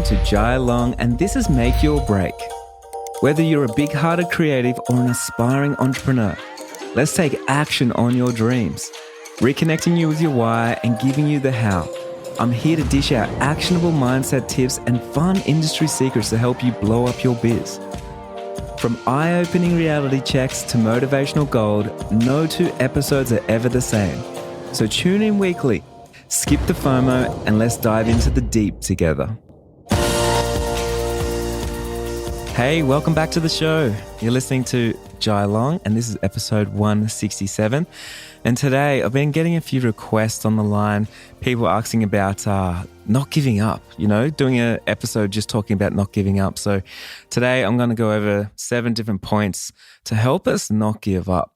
listening to Jai Long, and this is Make Your Break. Whether you're a big-hearted creative or an aspiring entrepreneur, let's take action on your dreams, reconnecting you with your why and giving you the how. I'm here to dish out actionable mindset tips and fun industry secrets to help you blow up your biz. From eye-opening reality checks to motivational gold, no two episodes are ever the same. So tune in weekly, skip the FOMO, and let's dive into the deep together. Hey, welcome back to the show. You're listening to Jai Long, and this is episode 167. And today, I've been getting a few requests on the line, people asking about not giving up, doing an episode just talking about not giving up. So today, I'm going to go over 7 different points to help us not give up.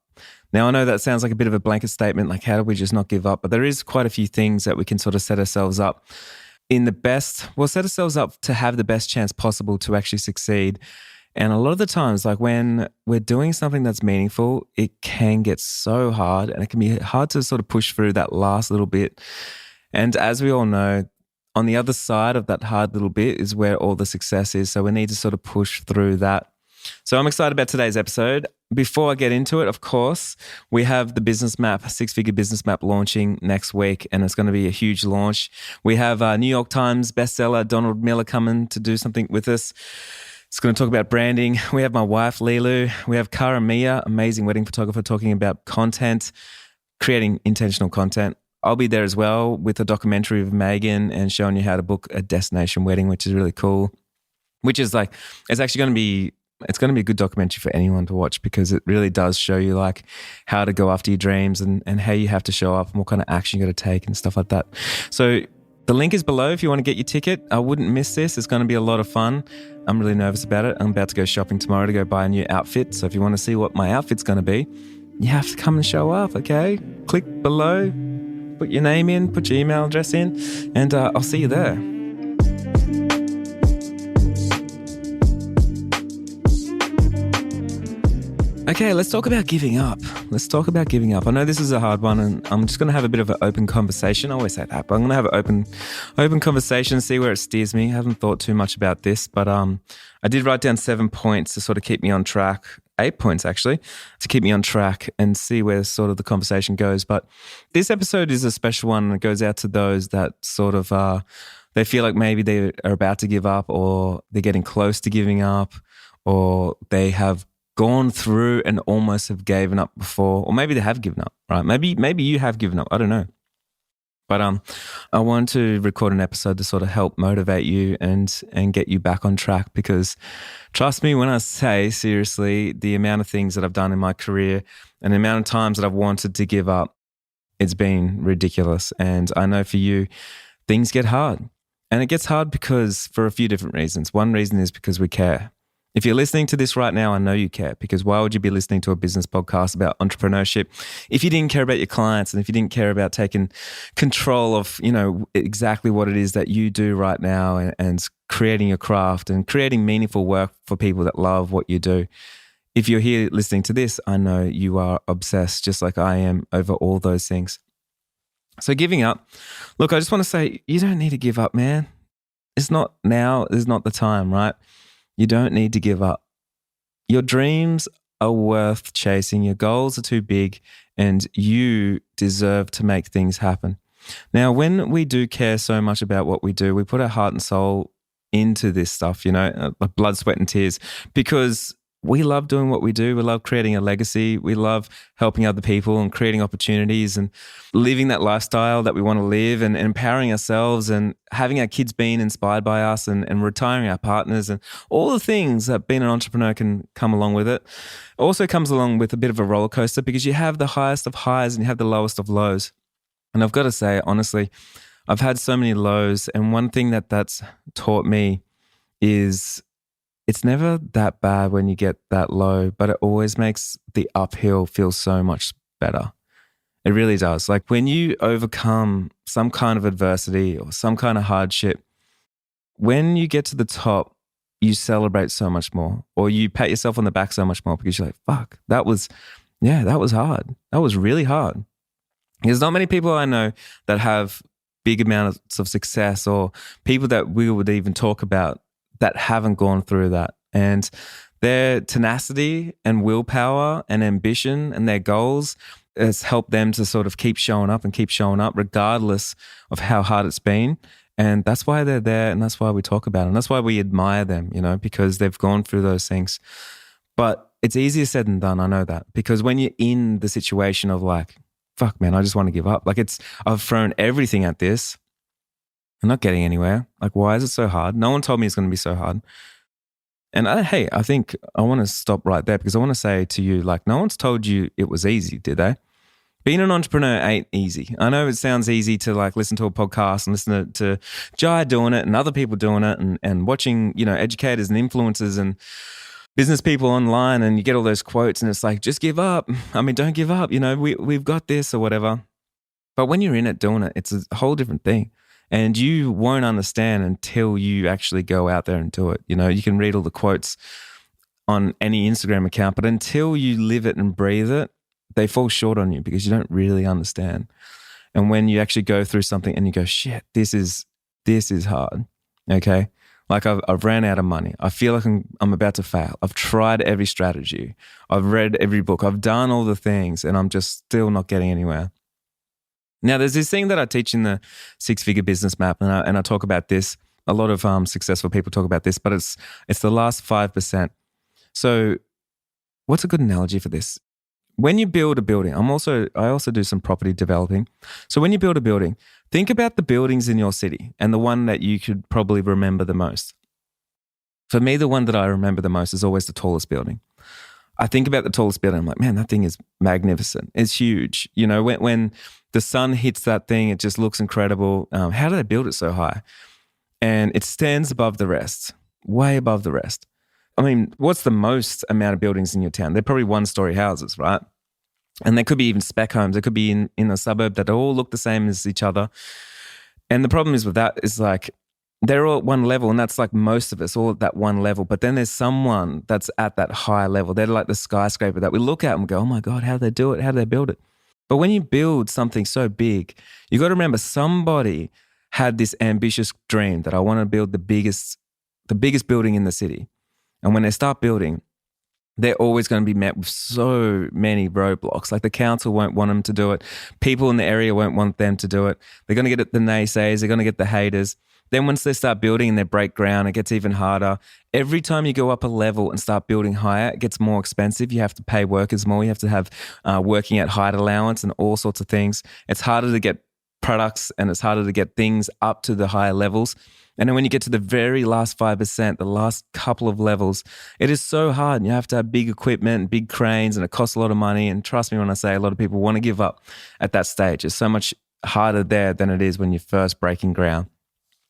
Now, I know that sounds like a bit of a blanket statement, like how do we just not give up? But there is quite a few things that we can sort of set ourselves up set ourselves up to have the best chance possible to actually succeed. And a lot of the times, like when we're doing something that's meaningful, it can get so hard and it can be hard to sort of push through that last little bit. And as we all know, on the other side of that hard little bit is where all the success is. So we need to sort of push through that. So I'm excited about today's episode. Before I get into it, of course, we have the business map, 6-figure business map launching next week, and it's going to be a huge launch. We have New York Times bestseller Donald Miller coming to do something with us. It's going to talk about branding. We have my wife, Lilu. We have Cara Mia, amazing wedding photographer, talking about content, creating intentional content. I'll be there as well with a documentary of Megan and showing you how to book a destination wedding, which is really cool. It's going to be a good documentary for anyone to watch because it really does show you like how to go after your dreams and how you have to show up and what kind of action you got to take and stuff like that. So the link is below if you want to get your ticket. I wouldn't miss this. It's going to be a lot of fun. I'm really nervous about it. I'm about to go shopping tomorrow to go buy a new outfit. So if you want to see what my outfit's going to be, you have to come and show up, okay? Click below, put your name in, put your email address in, and I'll see you there. Okay, let's talk about giving up. I know this is a hard one, and I'm just going to have a bit of an open conversation. I always say that, but I'm going to have an open conversation, see where it steers me. I haven't thought too much about this, but I did write down 7 points to sort of keep me on track, 8 points actually, to keep me on track and see where sort of the conversation goes. But this episode is a special one, and it goes out to those that sort of they feel like maybe they are about to give up, or they're getting close to giving up, or they have gone through and almost have given up before, or maybe they have given up, right? Maybe you have given up. I don't know. But I want to record an episode to sort of help motivate you and get you back on track, because trust me when I say, seriously, the amount of things that I've done in my career and the amount of times that I've wanted to give up, it's been ridiculous. And I know for you, things get hard. And it gets hard because for a few different reasons. One reason is because we care. If you're listening to this right now, I know you care, because why would you be listening to a business podcast about entrepreneurship if you didn't care about your clients and if you didn't care about taking control of, exactly what it is that you do right now and creating your craft and creating meaningful work for people that love what you do? If you're here listening to this, I know you are obsessed, just like I am, over all those things. So giving up, look, I just want to say, you don't need to give up, man. It's not now, it's not the time, right? You don't need to give up. Your dreams are worth chasing. Your goals are too big, and you deserve to make things happen. Now, when we do care so much about what we do, we put our heart and soul into this stuff, blood, sweat, and tears, because we love doing what we do. We love creating a legacy. We love helping other people and creating opportunities and living that lifestyle that we want to live, and empowering ourselves and having our kids being inspired by us and retiring our partners and all the things that being an entrepreneur can come along with it. It also comes along with a bit of a roller coaster, because you have the highest of highs and you have the lowest of lows. And I've got to say, honestly, I've had so many lows. And one thing that's taught me is it's never that bad when you get that low, but it always makes the uphill feel so much better. It really does. Like when you overcome some kind of adversity or some kind of hardship, when you get to the top, you celebrate so much more, or you pat yourself on the back so much more, because you're like, fuck, that was hard. That was really hard. There's not many people I know that have big amounts of success, or people that we would even talk about that haven't gone through that. And their tenacity and willpower and ambition and their goals has helped them to sort of keep showing up regardless of how hard it's been. And that's why they're there, and that's why we talk about them. That's why we admire them, because they've gone through those things. But it's easier said than done, I know that. Because when you're in the situation of like, fuck man, I just want to give up. Like I've thrown everything at this. I'm not getting anywhere. Like, why is it so hard? No one told me it's going to be so hard. And I think I want to stop right there, because I want to say to you, like, no one's told you it was easy, did they? Being an entrepreneur ain't easy. I know it sounds easy to like listen to a podcast and listen to Jai doing it and other people doing it and watching, educators and influencers and business people online, and you get all those quotes and it's like, just give up. I mean, don't give up. We've got this or whatever. But when you're in it doing it, it's a whole different thing. And you won't understand until you actually go out there and do it. You can read all the quotes on any Instagram account, but until you live it and breathe it, they fall short on you because you don't really understand. And when you actually go through something and you go, shit, this is hard. Okay. Like I've ran out of money. I feel like I'm about to fail. I've tried every strategy. I've read every book. I've done all the things, and I'm just still not getting anywhere. Now, there's this thing that I teach in the 6-figure business map, and I talk about this. A lot of successful people talk about this, but it's the last 5%. So what's a good analogy for this? When you build a building, I also do some property developing. So when you build a building, think about the buildings in your city and the one that you could probably remember the most. For me, the one that I remember the most is always the tallest building. I think about the tallest building. I'm like, man, that thing is magnificent. It's huge. When the sun hits that thing, it just looks incredible. How do they build it so high? And it stands above the rest, way above the rest. I mean, what's the most amount of buildings in your town? They're probably 1-story houses, right? And they could be even spec homes. They could be in a suburb that all look the same as each other. And the problem is with that is like, they're all at one level, and that's like most of us, all at that one level. But then there's someone that's at that higher level. They're like the skyscraper that we look at and go, oh my God, how do they do it? How do they build it? But when you build something so big, you got to remember somebody had this ambitious dream that I want to build the biggest building in the city. And when they start building, they're always going to be met with so many roadblocks. Like the council won't want them to do it. People in the area won't want them to do it. They're going to get the naysayers. They're going to get the haters. Then once they start building and they break ground, it gets even harder. Every time you go up a level and start building higher, it gets more expensive. You have to pay workers more. You have to have working at height allowance and all sorts of things. It's harder to get products, and it's harder to get things up to the higher levels. And then when you get to the very last 5%, the last couple of levels, it is so hard. You have to have big equipment and big cranes, and it costs a lot of money. And trust me when I say a lot of people want to give up at that stage. It's so much harder there than it is when you're first breaking ground.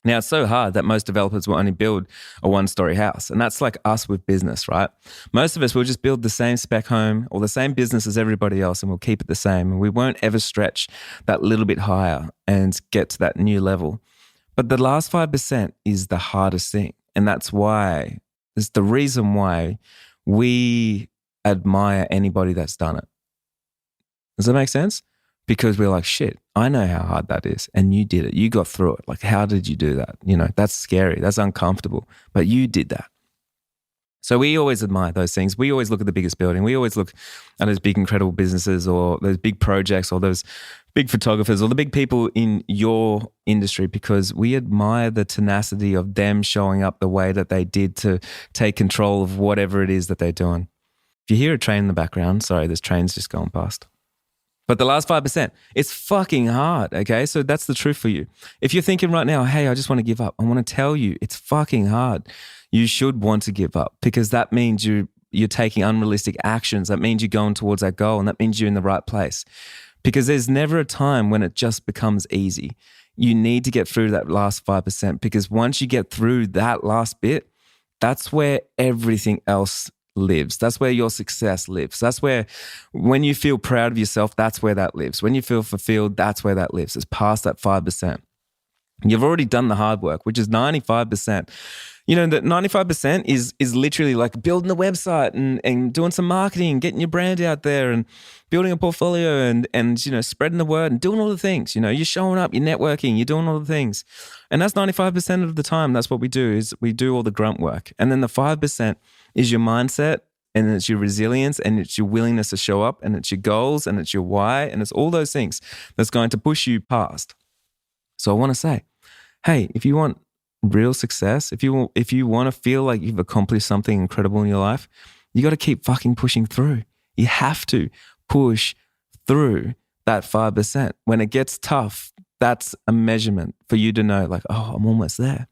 Now, it's so hard that most developers will only build a 1-story house. And that's like us with business, right? Most of us will just build the same spec home or the same business as everybody else, and we'll keep it the same. And we won't ever stretch that little bit higher and get to that new level. But the last 5% is the hardest thing. And that's why, it's the reason why we admire anybody that's done it. Does that make sense? Because we're like, shit, I know how hard that is. And you did it. You got through it. Like, how did you do that? That's scary. That's uncomfortable. But you did that. So we always admire those things. We always look at the biggest building. We always look at those big, incredible businesses, or those big projects, or those big photographers, or the big people in your industry, because we admire the tenacity of them showing up the way that they did to take control of whatever it is that they're doing. If you hear a train in the background, sorry, there's trains just going past. But the last 5%, it's fucking hard, okay? So that's the truth for you. If you're thinking right now, hey, I just want to give up, I want to tell you, it's fucking hard. You should want to give up, because that means you're taking unrealistic actions. That means you're going towards that goal, and that means you're in the right place. Because there's never a time when it just becomes easy. You need to get through that last 5%, because once you get through that last bit, that's where everything else lives. That's where your success lives. That's where, when you feel proud of yourself, that's where that lives. When you feel fulfilled, that's where that lives. It's past that 5%. You've already done the hard work, which is 95%. That 95% is literally like building the website and doing some marketing, getting your brand out there and building a portfolio and spreading the word and doing all the things. You're showing up, you're networking, you're doing all the things. And that's 95% of the time. That's what we do, is we do all the grunt work. And then the 5% is your mindset, and it's your resilience, and it's your willingness to show up, and it's your goals, and it's your why, and it's all those things that's going to push you past. So I want to say, hey, if you want real success, if you want to feel like you've accomplished something incredible in your life, you got to keep fucking pushing through. You have to push through that 5%. When it gets tough, that's a measurement for you to know, like, oh, I'm almost there.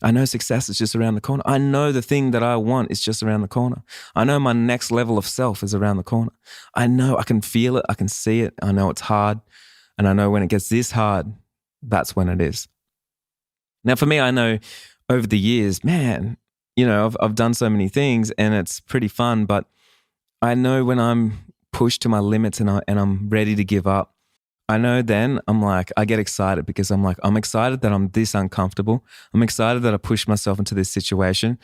I know success is just around the corner. I know the thing that I want is just around the corner. I know my next level of self is around the corner. I know, I can feel it. I can see it. I know it's hard. And I know when it gets this hard, that's when it is. Now, for me, I know over the years, man, I've done so many things and it's pretty fun, but I know when I'm pushed to my limits and I'm ready to give up, I know then I get excited because I'm excited that I'm this uncomfortable. I'm excited that I pushed myself into this situation,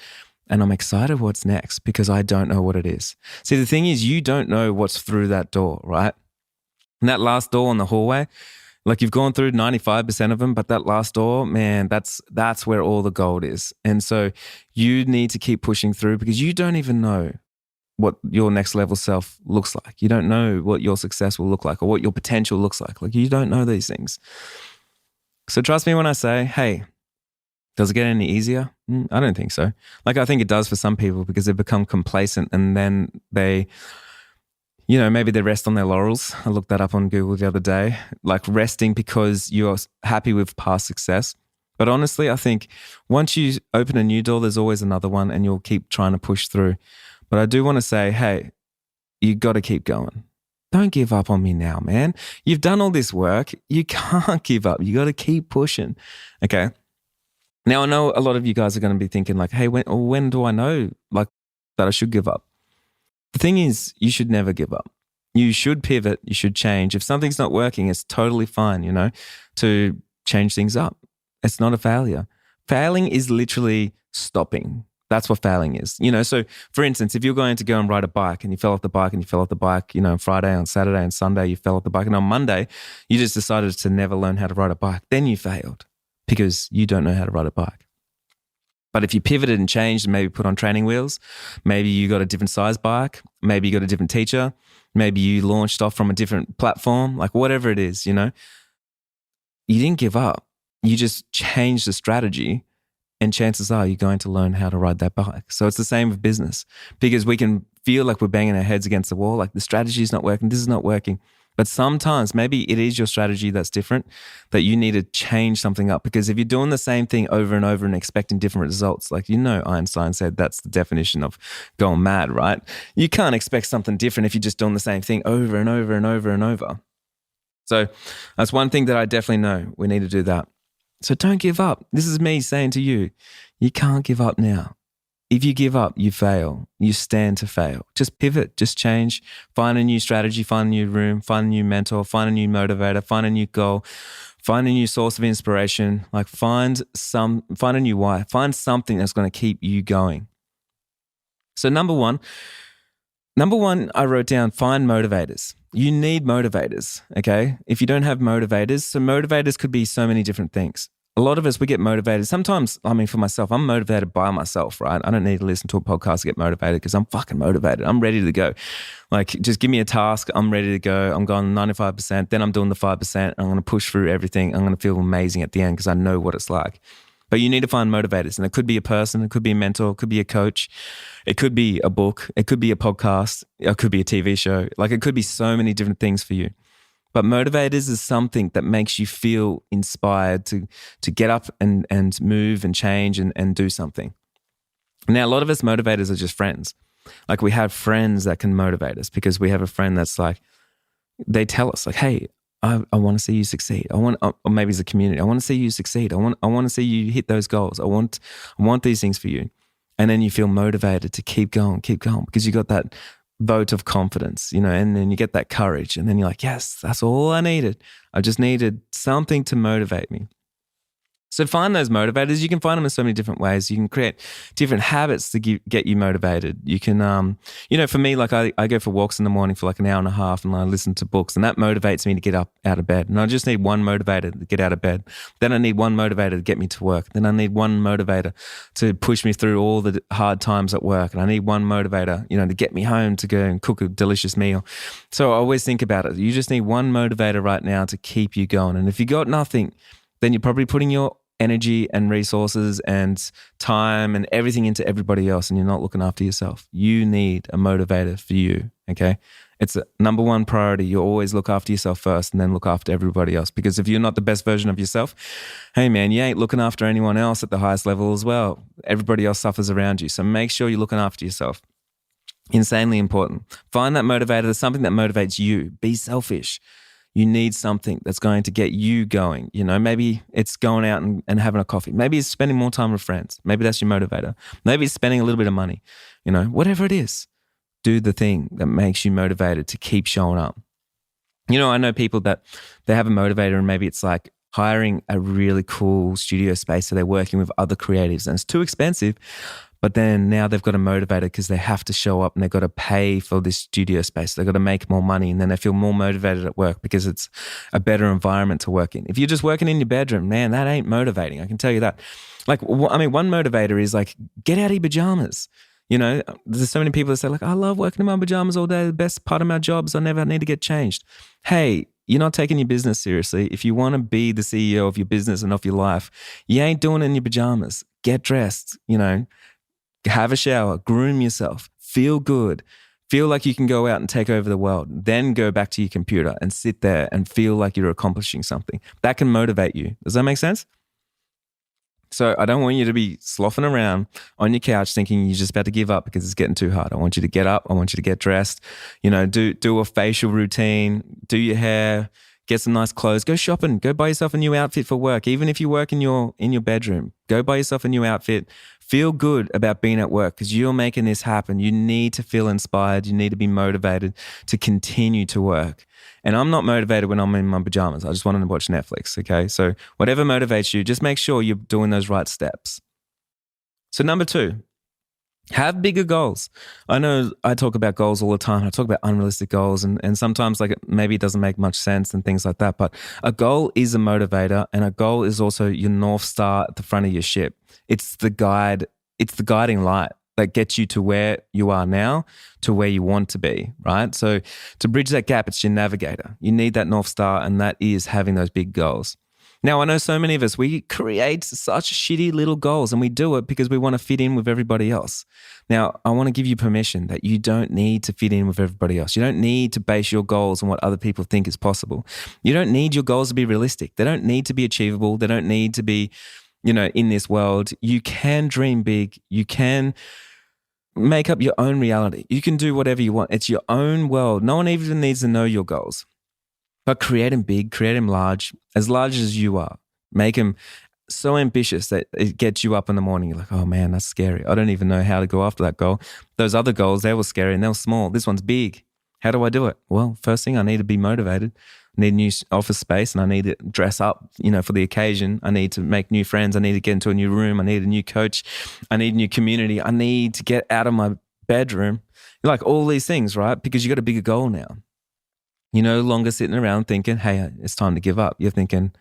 and I'm excited what's next because I don't know what it is. See, the thing is, you don't know what's through that door, right? And that last door in the hallway, like you've gone through 95% of them, but that last door, man, that's where all the gold is. And so you need to keep pushing through because you don't even know what your next level self looks like. You don't know what your success will look like or what your potential looks like. Like, you don't know these things. So trust me when I say, hey, does it get any easier? I don't think so. Like, I think it does for some people because they become complacent and then they, maybe they rest on their laurels. I looked that up on Google the other day, like resting because you're happy with past success. But honestly, I think once you open a new door, there's always another one and you'll keep trying to push through. But I do want to say, hey, you got to keep going. Don't give up on me now, man. You've done all this work. You can't give up. You got to keep pushing. Okay. Now, I know a lot of you guys are going to be thinking like, hey, when do I know like that I should give up? The thing is, you should never give up. You should pivot. You should change. If something's not working, it's totally fine, to change things up. It's not a failure. Failing is literally stopping. That's what failing is. So for instance, if you're going to go and ride a bike and you fell off the bike on Friday, on Saturday and Sunday, you fell off the bike. And on Monday, you just decided to never learn how to ride a bike. Then you failed because you don't know how to ride a bike. But if you pivoted and changed and maybe put on training wheels, maybe you got a different size bike, maybe you got a different teacher, maybe you launched off from a different platform, like whatever it is, you didn't give up. You just changed the strategy. And chances are you're going to learn how to ride that bike. So it's the same with business because we can feel like we're banging our heads against the wall, like the strategy is not working, this is not working. But sometimes maybe it is your strategy that's different, that you need to change something up. Because if you're doing the same thing over and over and expecting different results, like Einstein said that's the definition of going mad, right? You can't expect something different if you're just doing the same thing over and over and over and over. So that's one thing that I definitely know. We need to do that. So don't give up. This is me saying to you, you can't give up now. If you give up, you fail. You stand to fail. Just pivot, just change, find a new strategy, find a new room, find a new mentor, find a new motivator, find a new goal, find a new source of inspiration, like find a new why, find something that's going to keep you going. So number one, I wrote down, find motivators. You need motivators, okay? If you don't have motivators, so motivators could be so many different things. A lot of us, we get motivated. Sometimes, for myself, I'm motivated by myself, right? I don't need to listen to a podcast to get motivated because I'm fucking motivated. I'm ready to go. Like, just give me a task. I'm ready to go. I'm going 95%. Then I'm doing the 5%. I'm going to push through everything. I'm going to feel amazing at the end because I know what it's like. But you need to find motivators. And it could be a person, it could be a mentor, it could be a coach, it could be a book, it could be a podcast, it could be a TV show. Like, it could be so many different things for you. But motivators is something that makes you feel inspired to get up and move and change and do something. Now, a lot of us motivators are just friends. Like, we have friends that can motivate us because we have a friend that's like, they tell us like, hey, I want to see you succeed. Or maybe it's a community. I want to see you succeed. I want to see you hit those goals. I want these things for you. And then you feel motivated to keep going because you got that vote of confidence, and then you get that courage. And then you're like, yes, that's all I needed. I just needed something to motivate me. So find those motivators. You can find them in so many different ways. You can create different habits to get you motivated. You can, for me, like I go for walks in the morning for like an hour and a half and I listen to books and that motivates me to get up out of bed. And I just need one motivator to get out of bed. Then I need one motivator to get me to work. Then I need one motivator to push me through all the hard times at work. And I need one motivator, to get me home to go and cook a delicious meal. So I always think about it. You just need one motivator right now to keep you going. And if you got nothing, then you're probably putting your energy and resources and time and everything into everybody else and you're not looking after yourself. You need a motivator for you, okay? It's a number one priority. You always look after yourself first and then look after everybody else, because if you're not the best version of yourself, hey man, you ain't looking after anyone else at the highest level as well. Everybody else suffers around you. So make sure you're looking after yourself. Insanely important. Find that motivator. There's something that motivates you. Be selfish. You need something that's going to get you going. Maybe it's going out and having a coffee. Maybe it's spending more time with friends. Maybe that's your motivator. Maybe it's spending a little bit of money. Whatever it is, do the thing that makes you motivated to keep showing up. I know people that they have a motivator and maybe it's like hiring a really cool studio space so they're working with other creatives and it's too expensive. But then now they've got a motivator because they have to show up and they've got to pay for this studio space. They've got to make more money and then they feel more motivated at work because it's a better environment to work in. If you're just working in your bedroom, man, that ain't motivating. I can tell you that. Like, one motivator is like, get out of your pajamas. There's so many people that say like, I love working in my pajamas all day. The best part of my job is I never need to get changed. Hey, you're not taking your business seriously. If you want to be the CEO of your business and of your life, you ain't doing it in your pajamas. Get dressed, have a shower, groom yourself, feel good, feel like you can go out and take over the world, then go back to your computer and sit there and feel like you're accomplishing something. That can motivate you. Does that make sense? So I don't want you to be sloughing around on your couch thinking you're just about to give up because it's getting too hard. I want you to get up. I want you to get dressed, do a facial routine, do your hair, get some nice clothes, go shopping, go buy yourself a new outfit for work. Even if you work in your bedroom, go buy yourself a new outfit. Feel good about being at work because you're making this happen. You need to feel inspired. You need to be motivated to continue to work. And I'm not motivated when I'm in my pajamas. I just want to watch Netflix, okay? So whatever motivates you, just make sure you're doing those right steps. So number 2, have bigger goals. I know I talk about goals all the time. I talk about unrealistic goals and sometimes maybe it doesn't make much sense and things like that. But a goal is a motivator and a goal is also your North Star at the front of your ship. It's the guide. It's the guiding light that gets you to where you are now to where you want to be, right? So to bridge that gap, it's your navigator. You need that North Star and that is having those big goals. Now, I know so many of us, we create such shitty little goals and we do it because we want to fit in with everybody else. Now, I want to give you permission that you don't need to fit in with everybody else. You don't need to base your goals on what other people think is possible. You don't need your goals to be realistic. They don't need to be achievable. They don't need to be, in this world. You can dream big. You can make up your own reality. You can do whatever you want. It's your own world. No one even needs to know your goals. But create them big, create them large as you are. Make them so ambitious that it gets you up in the morning. You're like, oh man, that's scary. I don't even know how to go after that goal. Those other goals, they were scary and they were small. This one's big. How do I do it? Well, first thing, I need to be motivated. I need a new office space and I need to dress up, for the occasion. I need to make new friends. I need to get into a new room. I need a new coach. I need a new community. I need to get out of my bedroom. Like all these things, right? Because you got a bigger goal now. You're no longer sitting around thinking, hey, it's time to give up. You're thinking,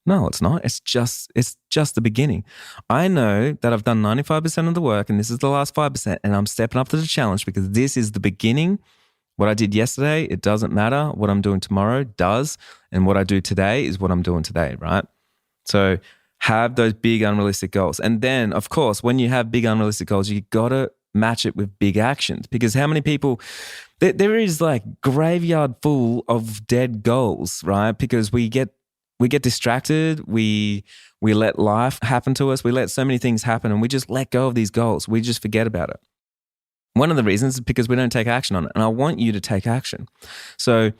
no, it's not. It's just the beginning. I know that I've done 95% of the work and this is the last 5% and I'm stepping up to the challenge because this is the beginning. What I did yesterday, it doesn't matter. What I'm doing tomorrow does. And what I do today is what I'm doing today, right? So have those big unrealistic goals. And then, of course, when you have big unrealistic goals, you got to match it with big actions because how many people... There is graveyard full of dead goals, right? Because we get distracted, we let life happen to us, we let so many things happen and we just let go of these goals. We just forget about it. One of the reasons is because we don't take action on it. And I want you to take action. So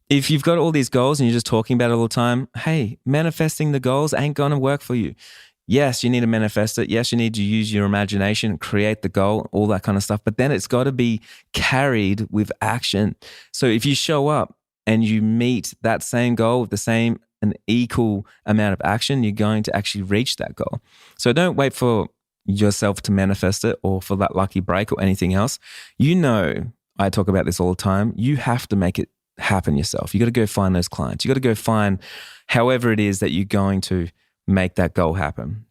if you've got all these goals and you're just talking about it all the time, hey, manifesting the goals ain't going to work for you. Yes, you need to manifest it. Yes, you need to use your imagination, create the goal, all that kind of stuff. But then it's got to be carried with action. So if you show up and you meet that same goal with the same an equal amount of action, you're going to actually reach that goal. So don't wait for yourself to manifest it or for that lucky break or anything else. I talk about this all the time. You have to make it happen yourself. You got to go find those clients. You got to go find however it is that you're going to make that goal happen.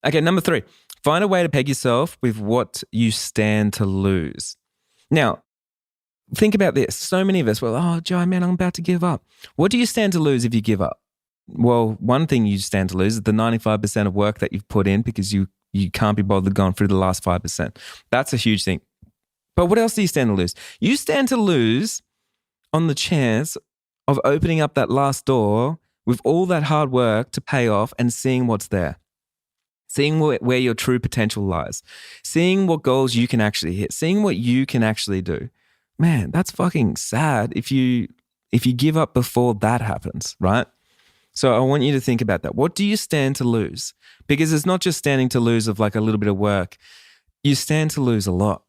Okay, number 3, find a way to peg yourself with what you stand to lose. Now, think about this. So many of us were, oh, Joe, man, I'm about to give up. What do you stand to lose if you give up? Well, one thing you stand to lose is the 95% of work that you've put in because you can't be bothered going through the last 5%. That's a huge thing. But what else do you stand to lose? You stand to lose on the chance of opening up that last door with all that hard work to pay off and seeing what's there. Seeing where your true potential lies. Seeing what goals you can actually hit. Seeing what you can actually do. Man, that's fucking sad if you give up before that happens, right? So I want you to think about that. What do you stand to lose? Because it's not just standing to lose of like a little bit of work. You stand to lose a lot.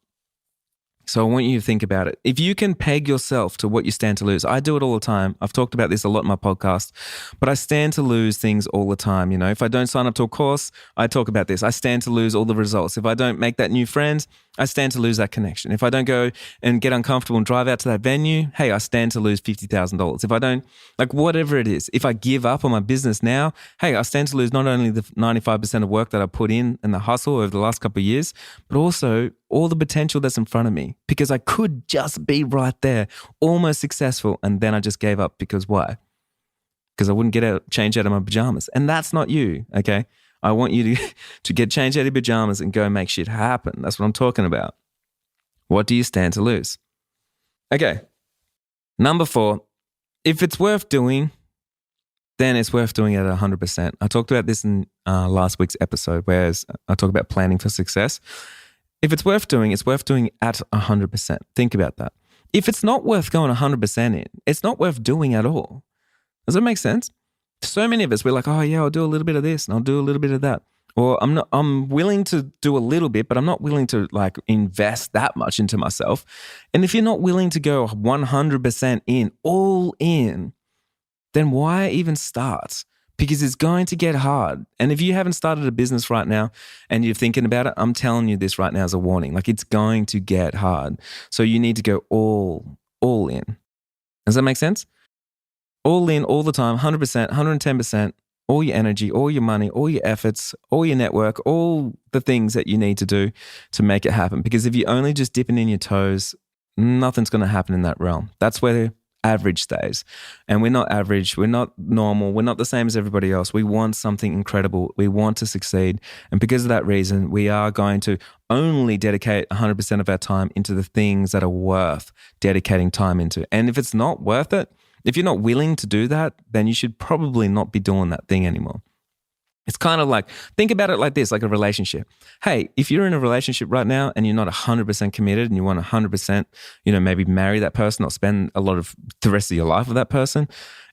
So I want you to think about it. If you can peg yourself to what you stand to lose, I do it all the time. I've talked about this a lot in my podcast, but I stand to lose things all the time. You know, if I don't sign up to a course, I talk about this. I stand to lose all the results. If I don't make that new friend, I stand to lose that connection. If I don't go and get uncomfortable and drive out to that venue, hey, I stand to lose $50,000. If I don't, like whatever it is, if I give up on my business now, hey, I stand to lose not only the 95% of work that I put in and the hustle over the last couple of years, but also all the potential that's in front of me because I could just be right there, almost successful. And then I just gave up because why? Because I wouldn't change out of my pajamas. And that's not you, okay? I want you to get changed out of your pajamas and go make shit happen. That's what I'm talking about. What do you stand to lose? Okay. Number 4, if it's worth doing, then it's worth doing it at 100%. I talked about this in last week's episode, whereas I talk about planning for success. If it's worth doing at 100%. Think about that. If it's not worth going 100% in, it's not worth doing at all. Does that make sense? So many of us, we're like, oh yeah, I'll do a little bit of this and I'll do a little bit of that. Or I'm willing to do a little bit, but I'm not willing to like invest that much into myself. And if you're not willing to go 100% in, all in, then why even start? Because it's going to get hard. And if you haven't started a business right now and you're thinking about it, I'm telling you this right now as a warning. Like it's going to get hard. So you need to go all in. Does that make sense? All in, all the time, 100%, 110%, all your energy, all your money, all your efforts, all your network, all the things that you need to do to make it happen. Because if you're only just dipping in your toes, nothing's going to happen in that realm. That's where average stays. And we're not average. We're not normal. We're not the same as everybody else. We want something incredible. We want to succeed. And because of that reason, we are going to only dedicate 100% of our time into the things that are worth dedicating time into. And if it's not worth it, if you're not willing to do that, then you should probably not be doing that thing anymore. It's kind of like, think about it like this, like a relationship. Hey, if you're in a relationship right now and you're not 100% committed and you want 100%, maybe marry that person or spend a lot of the rest of your life with that person,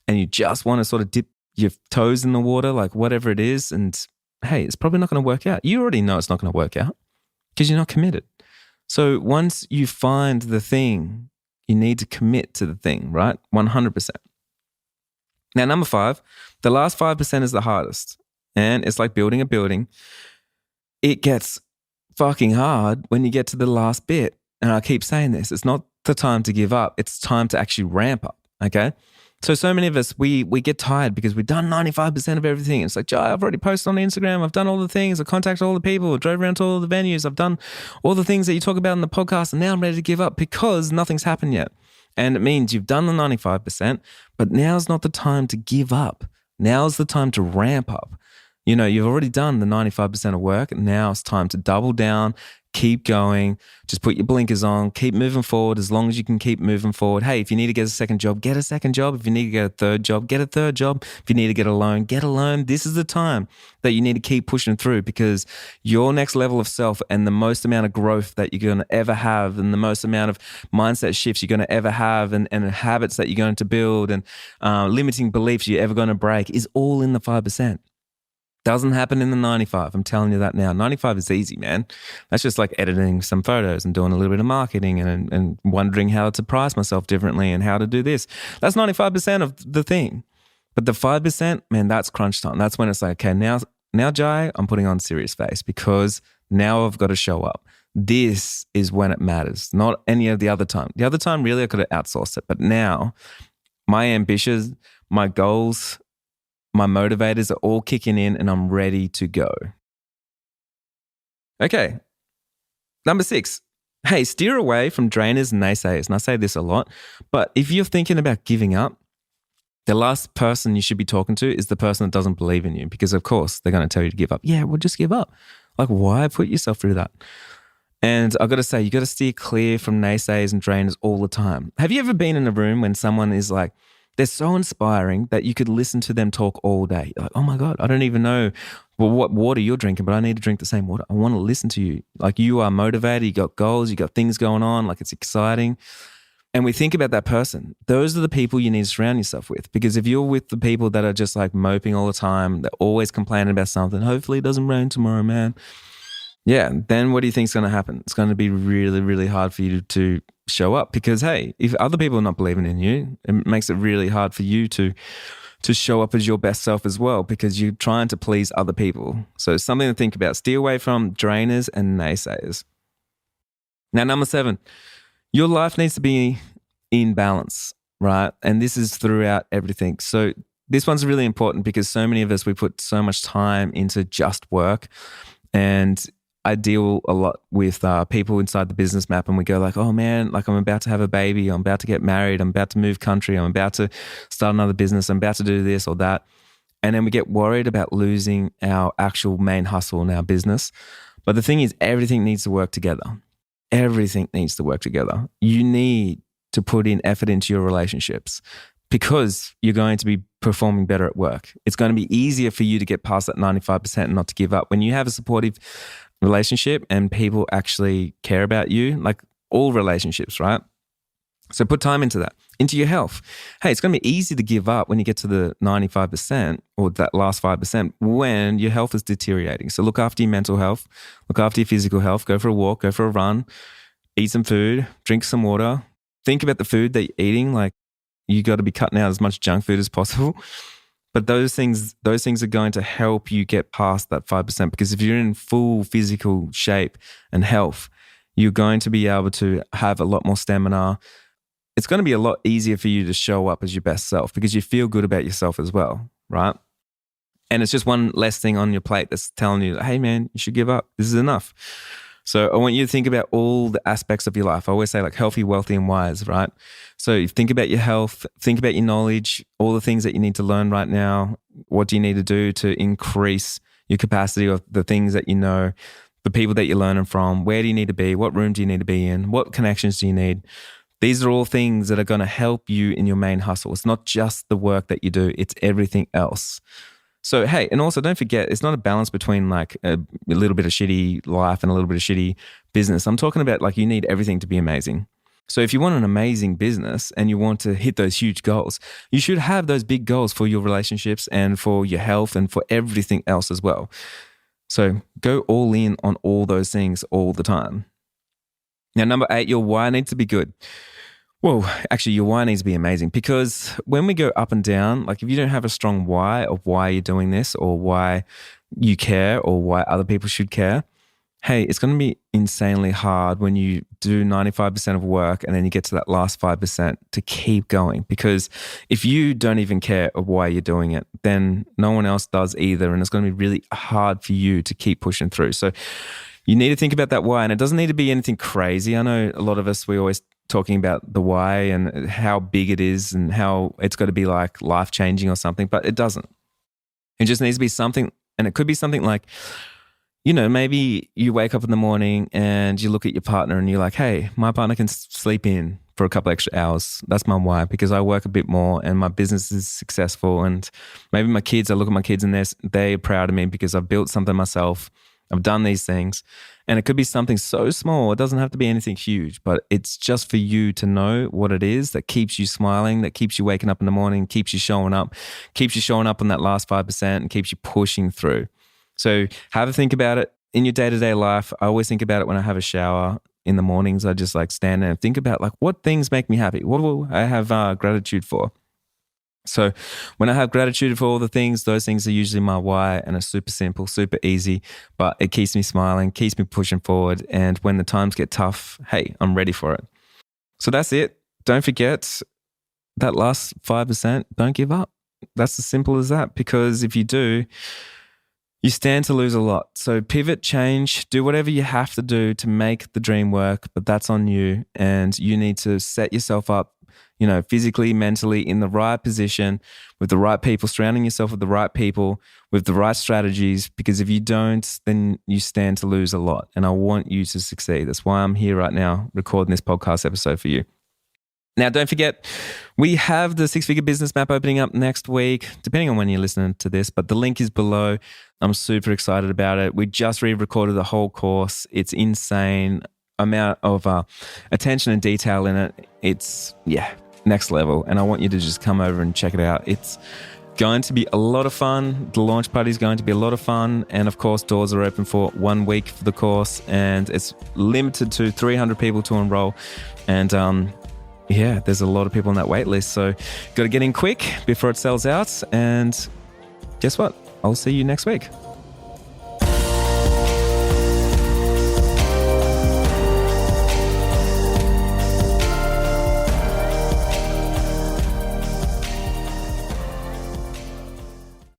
and you just want to sort of dip your toes in the water, like whatever it is, and hey, it's probably not going to work out. You already know it's not going to work out because you're not committed. So once you find the thing, you need to commit to the thing, right? 100%. Now, number 5, the last 5% is the hardest. And it's like building a building. It gets fucking hard when you get to the last bit. And I keep saying this, it's not the time to give up. It's time to actually ramp up, okay? So many of us, we get tired because we've done 95% of everything. It's like, Joe, I've already posted on Instagram. I've done all the things. I've contacted all the people. I drove around to all the venues. I've done all the things that you talk about in the podcast. And now I'm ready to give up because nothing's happened yet. And it means you've done the 95%, but now's not the time to give up. Now's the time to ramp up. You've already done the 95% of work. Now it's time to double down, keep going, just put your blinkers on, keep moving forward as long as you can keep moving forward. Hey, if you need to get a second job, get a second job. If you need to get a third job, get a third job. If you need to get a loan, get a loan. This is the time that you need to keep pushing through because your next level of self and the most amount of growth that you're going to ever have and the most amount of mindset shifts you're going to ever have and habits that you're going to build and limiting beliefs you're ever going to break is all in the 5%. Doesn't happen in the 95. I'm telling you that now. 95 is easy, man. That's just like editing some photos and doing a little bit of marketing and wondering how to price myself differently and how to do this. That's 95% of the thing. But the 5%, man, that's crunch time. That's when it's like, okay, now, Jai, I'm putting on serious face because now I've got to show up. This is when it matters, not any of the other time. The other time, really, I could have outsourced it. But now my ambitions, my goals, my motivators are all kicking in and I'm ready to go. Okay. Number 6. Hey, steer away from drainers and naysayers. And I say this a lot, but if you're thinking about giving up, the last person you should be talking to is the person that doesn't believe in you, because of course they're going to tell you to give up. Yeah, well, just give up. Like, why put yourself through that? And I've got to say, you got to steer clear from naysayers and drainers all the time. Have you ever been in a room when someone is like, they're so inspiring that you could listen to them talk all day? You're like, oh my God, I don't even know what water you're drinking, but I need to drink the same water. I want to listen to you. Like, you are motivated, you got goals, you got things going on, like it's exciting. And we think about that person. Those are the people you need to surround yourself with, because if you're with the people that are just like moping all the time, they're always complaining about something, hopefully it doesn't rain tomorrow, man. Yeah, then what do you think is going to happen? It's going to be really, really hard for you to show up, because, hey, if other people are not believing in you, it makes it really hard for you to show up as your best self as well, because you're trying to please other people. So it's something to think about. Steer away from drainers and naysayers. Now, number 7, your life needs to be in balance, right? And this is throughout everything. So this one's really important because so many of us, we put so much time into just work. And I deal a lot with people inside the business map, and we go like, oh man, like I'm about to have a baby, I'm about to get married, I'm about to move country, I'm about to start another business, I'm about to do this or that. And then we get worried about losing our actual main hustle in our business. But the thing is, everything needs to work together. Everything needs to work together. You need to put in effort into your relationships, because you're going to be performing better at work. It's going to be easier for you to get past that 95% and not to give up. When you have a supportive relationship and people actually care about you, like all relationships, right? So put time into that, into your health. Hey, it's going to be easy to give up when you get to the 95% or that last 5% when your health is deteriorating. So look after your mental health, look after your physical health, go for a walk, go for a run, eat some food, drink some water. Think about the food that you're eating. Like, you got to be cutting out as much junk food as possible. But those things are going to help you get past that 5%, because if you're in full physical shape and health, you're going to be able to have a lot more stamina. It's going to be a lot easier for you to show up as your best self because you feel good about yourself as well, right? And it's just one less thing on your plate that's telling you, hey man, you should give up. This is enough. So I want you to think about all the aspects of your life. I always say like healthy, wealthy, and wise, right? So you think about your health, think about your knowledge, all the things that you need to learn right now. What do you need to do to increase your capacity of the things that you know, the people that you're learning from? Where do you need to be? What room do you need to be in? What connections do you need? These are all things that are going to help you in your main hustle. It's not just the work that you do, it's everything else. So, hey, and also don't forget, it's not a balance between like a little bit of shitty life and a little bit of shitty business. I'm talking about like you need everything to be amazing. So if you want an amazing business and you want to hit those huge goals, you should have those big goals for your relationships and for your health and for everything else as well. So go all in on all those things all the time. Now, number 8, your why needs to be good. Well, actually, your why needs to be amazing, because when we go up and down, like if you don't have a strong why of why you're doing this or why you care or why other people should care, hey, it's going to be insanely hard when you do 95% of work and then you get to that last 5% to keep going. Because if you don't even care of why you're doing it, then no one else does either. And it's going to be really hard for you to keep pushing through. So you need to think about that why. And it doesn't need to be anything crazy. I know a lot of us, we always talking about the why and how big it is and how it's got to be like life-changing or something, but it doesn't. It just needs to be something, and it could be something like, you know, maybe you wake up in the morning and you look at your partner and you're like, hey, my partner can sleep in for a couple extra hours. That's my why, because I work a bit more and my business is successful. And maybe my kids, I look at my kids and they're proud of me because I've built something myself. I've done these things. And it could be something so small. It doesn't have to be anything huge, but it's just for you to know what it is that keeps you smiling, that keeps you waking up in the morning, keeps you showing up on that last 5% and keeps you pushing through. So have a think about it in your day-to-day life. I always think about it when I have a shower in the mornings. I just like stand there and think about like what things make me happy. What will I have gratitude for? So when I have gratitude for all the things, those things are usually my why, and it's super simple, super easy, but it keeps me smiling, keeps me pushing forward. And when the times get tough, hey, I'm ready for it. So that's it. Don't forget that last 5%, don't give up. That's as simple as that, because if you do, you stand to lose a lot. So pivot, change, do whatever you have to do to make the dream work, but that's on you. And you need to set yourself up, physically, mentally in the right position with the right people, surrounding yourself with the right people, with the right strategies, because if you don't, then you stand to lose a lot. And I want you to succeed. That's why I'm here right now recording this podcast episode for you. Now, don't forget, we have the 6-figure business map opening up next week, depending on when you're listening to this, but the link is below. I'm super excited about it. We just re-recorded the whole course. It's insane amount of attention and detail in it. It's, next level. And I want you to just come over and check it out. It's going to be a lot of fun. The launch party is going to be a lot of fun. And of course, doors are open for 1 week for the course, and it's limited to 300 people to enroll. And there's a lot of people on that wait list. So got to get in quick before it sells out. And guess what? I'll see you next week.